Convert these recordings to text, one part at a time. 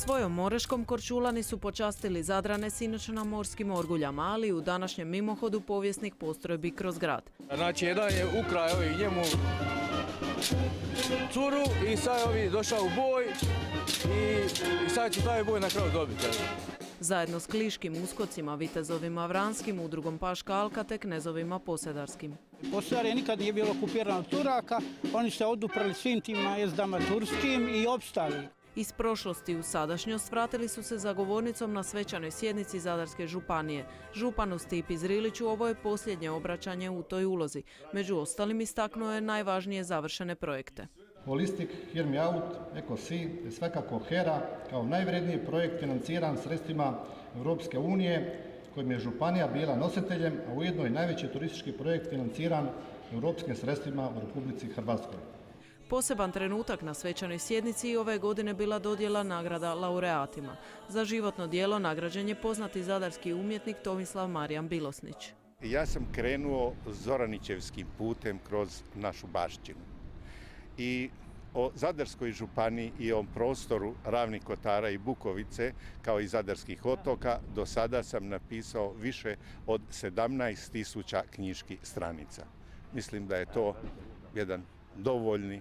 Svojom Oreškom Korčulani su počastili Zadrane sinoć na morskim orguljama, ali u današnjem mimohodu povijesnih postrojbi kroz grad. Znači, jedan je ukrao njemu curu i sad je došao u boj i sad će taj boj na kraju dobiti. Zajedno s kliškim uskocima, vitezovima Vranskim, udrugom Paška Alka te knezovima Posedarskim. Posedarje nikad nije bilo okupirano od Turaka, oni se oduprali svim tim najezdama turskim i opstali. Iz prošlosti u sadašnjost vratili su se za govornicom na svečanoj sjednici Zadarske županije. Županu Stipi Zriliću ovo je posljednje obraćanje u toj ulozi. Među ostalim istaknuo je najvažnije završene projekte. Holistic Hear Me Out, EcoSea je svakako HERA kao najvredniji projekt financiran sredstvima Europske unije kojim je županija bila nositeljem, a ujedno i najveći turistički projekt financiran europskim sredstvima u Republici Hrvatskoj. Poseban trenutak na svečanoj sjednici i ove godine bila dodjela nagrada laureatima. Za životno djelo nagrađen je poznati zadarski umjetnik Tomislav Marijan Bilosnić. Ja sam krenuo zoranićevskim putem kroz našu bašćinu. I o Zadarskoj županiji i o prostoru Ravnih Kotara i Bukovice, kao i Zadarskih otoka, do sada sam napisao više od 17.000 knjiških stranica. Mislim da je to jedan dovoljni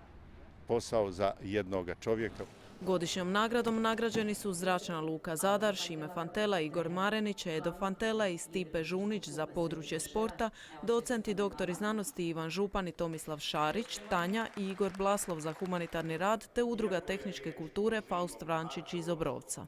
posao za jednoga čovjeka. Godišnjom nagradom nagrađeni su Zračna luka Zadar, Šime Fantela, Igor Marenić, Edo Fantela i Stipe Žunić za područje sporta, docenti doktori znanosti Ivan Župan i Tomislav Šarić, Tanja i Igor Blaslov za humanitarni rad te udruga tehničke kulture Faust Vrančić iz Obrovca.